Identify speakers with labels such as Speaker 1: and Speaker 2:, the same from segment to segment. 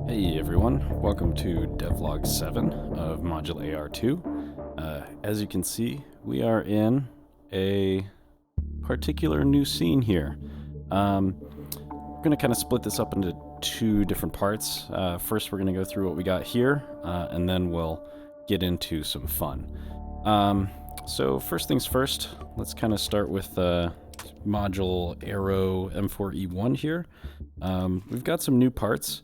Speaker 1: Hey everyone, welcome to Devlog7 of ModulAR2. As you can see, we are in a particular new scene here. We're going to kind of split this up into two different parts. First, we're going to go through what we got here, and then we'll get into some fun. So first things first, let's kind of start with module Aero M4E1 here. We've got some new parts.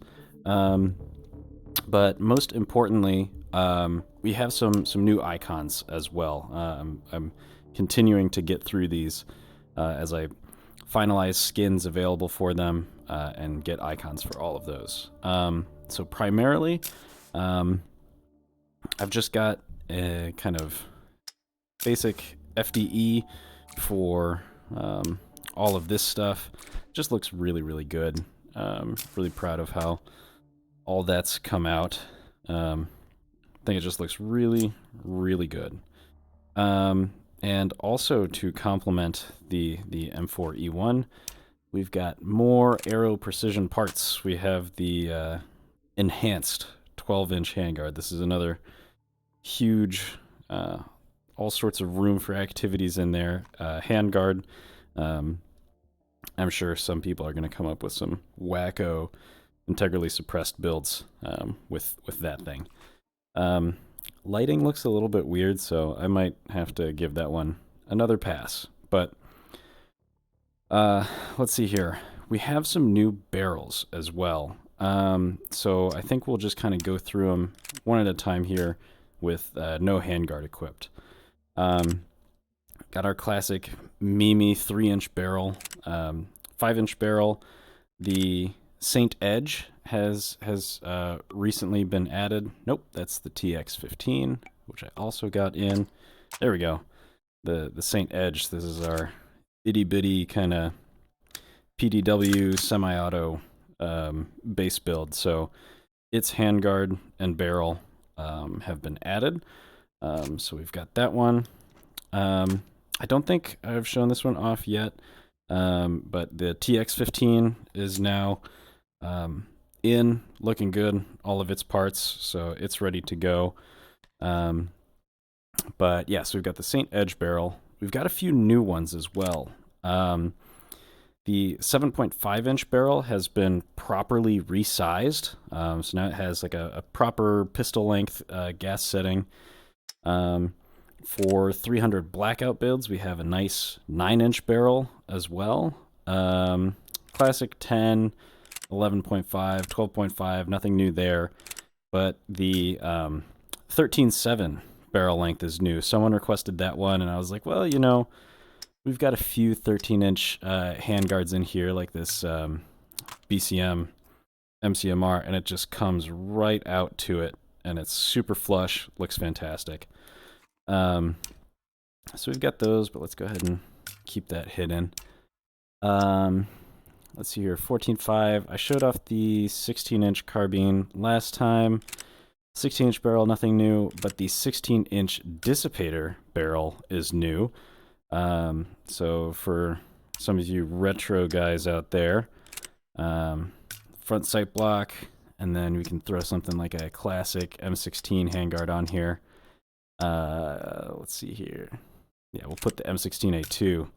Speaker 1: But most importantly, we have some new icons as well. I'm continuing to get through these as I finalize skins available for them and get icons for all of those. So primarily, I've just got a kind of basic FDE for all of this stuff. Just looks really, really good. Really proud of how all that's come out. I think it just looks really, really good. And also to complement the M4E1, we've got more Aero Precision parts. We have the enhanced 12-inch handguard. This is another huge, all sorts of room for activities in there. Handguard. I'm sure some people are going to come up with some wacko integrally suppressed builds with that thing. Lighting looks a little bit weird, so I might have to give that one another pass. But let's see here. We have some new barrels as well. So I think we'll just kind of go through them one at a time here with no handguard equipped. Got our classic Mimi 3-inch barrel, 5-inch barrel. The Saint Edge has recently been added. Nope, that's the TX15, which I also got in. There we go. The Saint Edge. This is our itty bitty kind of PDW semi-auto base build. So its handguard and barrel have been added. So we've got that one. I don't think I've shown this one off yet, but the TX15 is now looking good, all of its parts, so it's ready to go. But yeah, so we've got the Saint Edge barrel. We've got a few new ones as well. The 7.5-inch barrel has been properly resized, so now it has like a proper pistol length gas setting. For 300 blackout builds, we have a nice 9-inch barrel as well. Classic 10, 11.5, 12.5, nothing new there. But the 13.7 barrel length is new. Someone requested that one, and I was like, well, you know, we've got a few 13-inch handguards in here, like this BCM MCMR, and it just comes right out to it, and it's super flush, looks fantastic. So we've got those, but let's go ahead and keep that hidden. Let's see here, 14.5. I showed off the 16-inch carbine last time. 16-inch barrel, nothing new, but the 16-inch dissipator barrel is new. So for some of you retro guys out there, front sight block, and then we can throw something like a classic M16 handguard on here. Let's see here. Yeah, we'll put the M16A2.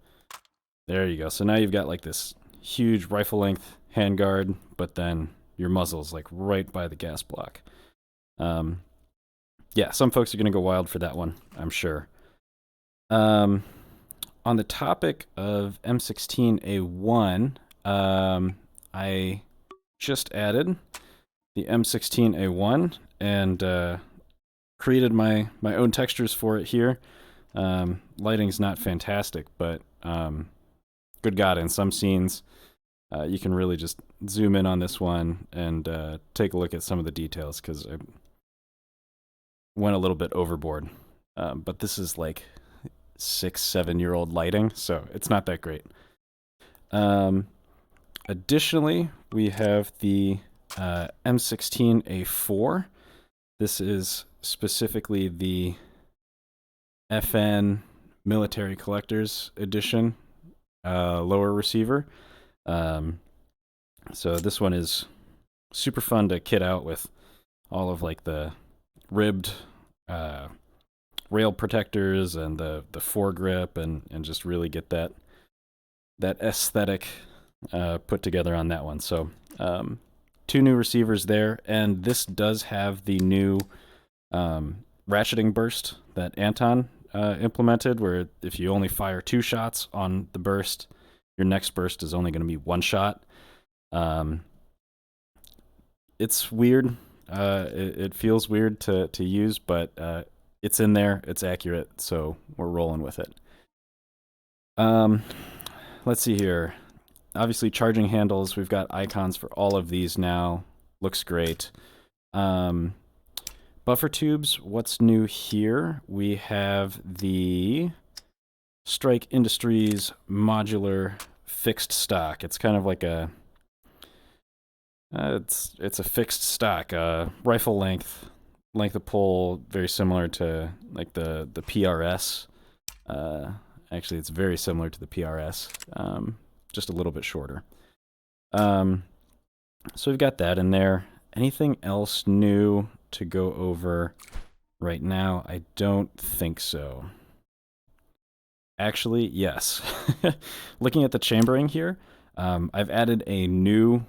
Speaker 1: There you go. So now you've got like this huge rifle length handguard, but then your muzzle's like right by the gas block. Yeah, some folks are going to go wild for that one, I'm sure. On the topic of M16A1, I just added the M16A1 and created my own textures for it here. Lighting's not fantastic, but good God, in some scenes, you can really just zoom in on this one and take a look at some of the details, because I went a little bit overboard. But this is like 6-7-year-old lighting, so it's not that great. Additionally, we have the M16A4. This is specifically the FN Military Collectors Edition lower receiver. So this one is super fun to kit out with all of like the ribbed rail protectors and the foregrip, and just really get that aesthetic put together on that one. So 2 new receivers there, and this does have the new ratcheting burst that Anton implemented, where if you only fire 2 shots on the burst, your next burst is only going to be 1 shot. It's weird. It feels weird to use, but it's in there. It's accurate, so we're rolling with it. Let's see here. Obviously, charging handles. We've got icons for all of these now. Looks great. Buffer tubes. What's new here? We have the Strike Industries modular fixed stock. It's kind of like a it's a fixed stock, rifle length of pull, very similar to like the PRS. Actually, it's very similar to the PRS, just a little bit shorter. So we've got that in there. Anything else new to go over right now? I don't think so. Actually, yes. Looking at the chambering here, I've added a new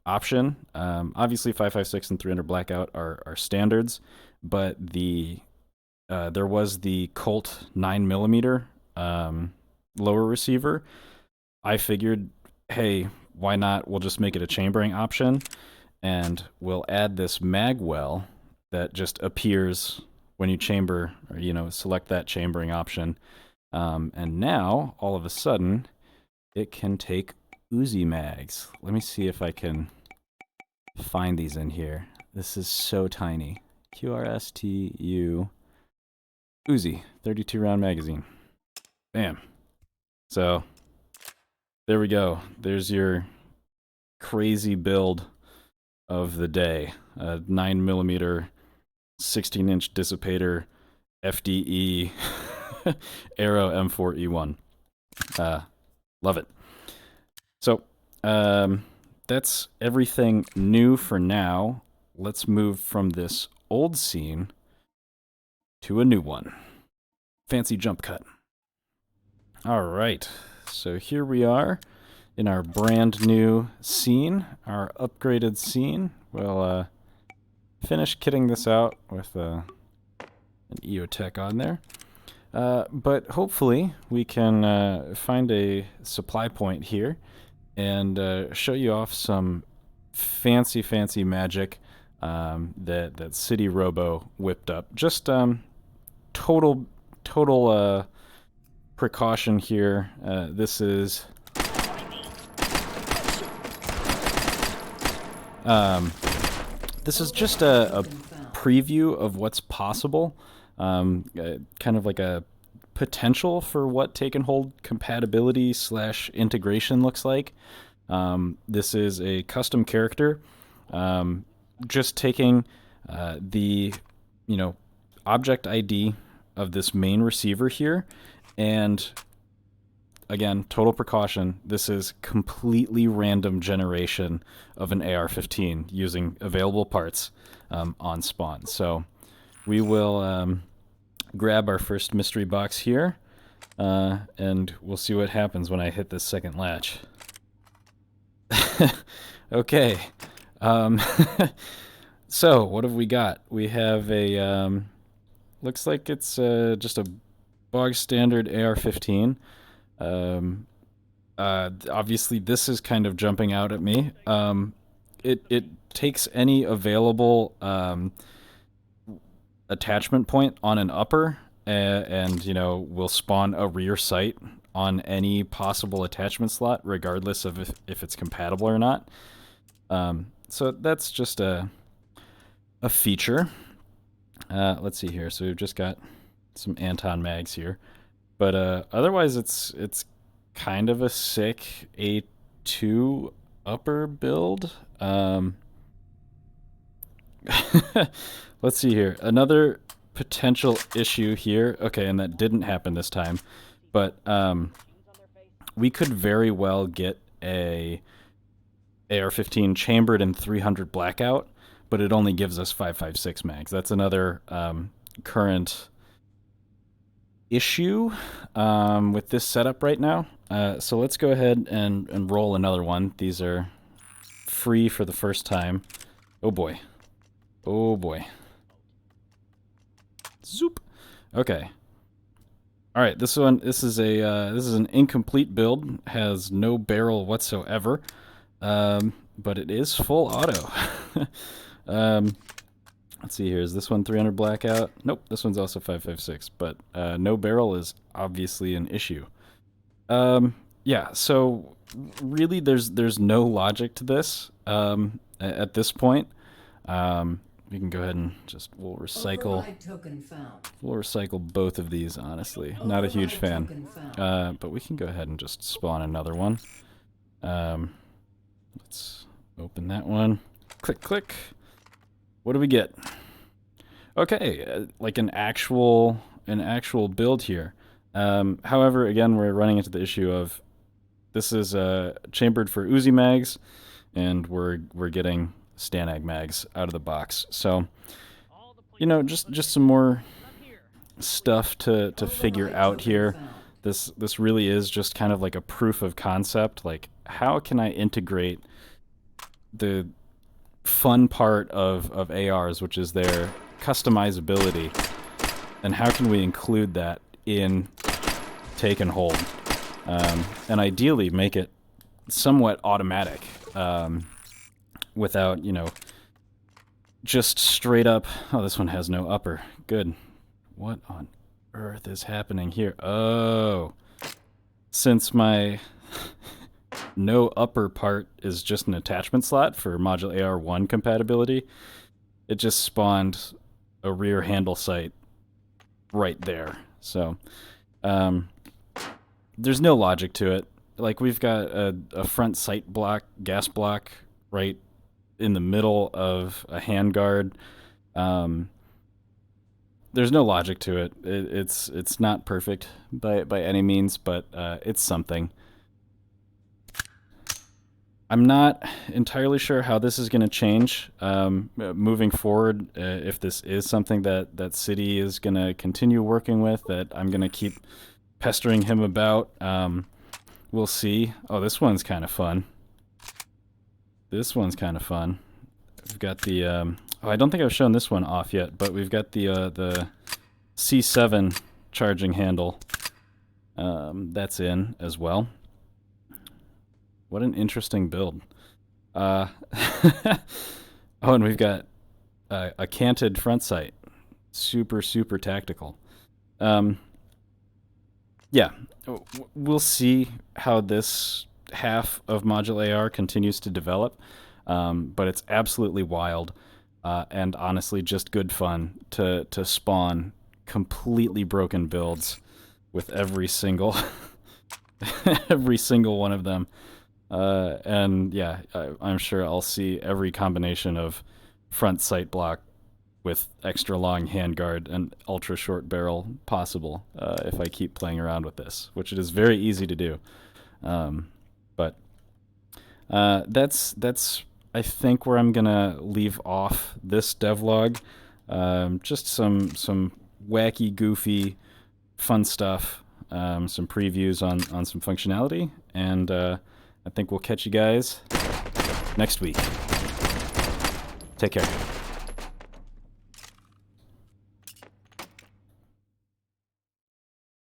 Speaker 1: option. Obviously 556 and 300 blackout are standards, but there was the Colt 9mm lower receiver. I figured, hey, why not? We'll just make it a chambering option, and we'll add this mag well that just appears when you chamber, or select that chambering option. And now, all of a sudden, it can take Uzi mags. Let me see if I can find these in here. This is so tiny. QRSTU Uzi 32 round magazine. Bam. So there we go. There's your crazy build of the day. A 9mm 16-inch dissipator FDE Aero M4E1. Love it. So that's everything new for now. Let's move from this old scene to a new one. Fancy jump cut. All right, so here we are in our brand new scene, our upgraded scene. We'll finish kitting this out with an EOTech on there. But hopefully we can find a supply point here and show you off some fancy magic that Cityrobo whipped up. Just total precaution here. This is just a preview of what's possible. Kind of like a potential for what take and hold compatibility / integration looks like. This is a custom character, just taking the object ID of this main receiver here, and again, total precaution, this is completely random generation of an AR-15 using available parts on spawn. So we will grab our first mystery box here, and we'll see what happens when I hit this second latch. Okay. So what have we got? We have a looks like it's just a bog standard AR-15. Obviously this is kind of jumping out at me. It takes any available attachment point on an upper, and will spawn a rear sight on any possible attachment slot, regardless of if it's compatible or not. So that's just a feature. Let's see here. So we've just got some Anton mags here, but otherwise it's kind of a sick A2 upper build. Let's see here. Another potential issue here. Okay, and that didn't happen this time, but we could very well get a AR-15 chambered in 300 blackout, but it only gives us 5.56 mags. That's another current issue with this setup right now. So let's go ahead and roll another one. These are free for the first time. Oh boy. Oh boy. Zoop. Okay. All right, this is an incomplete build. Has no barrel whatsoever, but it is full auto. Let's see here. Is this one 300 blackout? Nope. This one's also 5.56, but no barrel is obviously an issue. Yeah. So really, there's no logic to this at this point. We can go ahead and we'll recycle both of these, honestly. Not a huge fan. But we can go ahead and just spawn another one. Let's open that one. Click, click. What do we get? Okay, like an actual build here. However, again, we're running into the issue of this is chambered for Uzi mags, and we're getting Stanag mags out of the box. So, you know, just some more stuff to figure out here. This really is just kind of like a proof of concept. Like, how can I integrate the fun part of ARs, which is their customizability, and how can we include that in take and hold, and ideally make it somewhat automatic, without, you know, just straight up, oh, this one has no upper. Good. What on earth is happening here? Oh, since my no upper part is just an attachment slot for ModulAR1 compatibility, it just spawned a rear handle sight right there. So there's no logic to it. Like, we've got a front sight block, gas block, right in the middle of a handguard. There's no logic to it. It's not perfect by any means, but it's something. I'm not entirely sure how this is going to change moving forward. If this is something that City is going to continue working with, that I'm going to keep pestering him about. We'll see. Oh, this one's kind of fun. This one's kind of fun. We've got the oh, I don't think I've shown this one off yet, but we've got the C7 charging handle. That's in as well. What an interesting build. Oh, and we've got a canted front sight. Super, super tactical. Yeah, we'll see how this half of ModulAR continues to develop, but it's absolutely wild, and honestly just good fun to spawn completely broken builds with every single every single one of them. And yeah, I'm sure I'll see every combination of front sight block with extra long handguard and ultra short barrel possible, if I keep playing around with this, which it is very easy to do. But that's I think where I'm gonna leave off this devlog. Just some wacky, goofy, fun stuff, some previews on some functionality, and I think we'll catch you guys next week. Take care.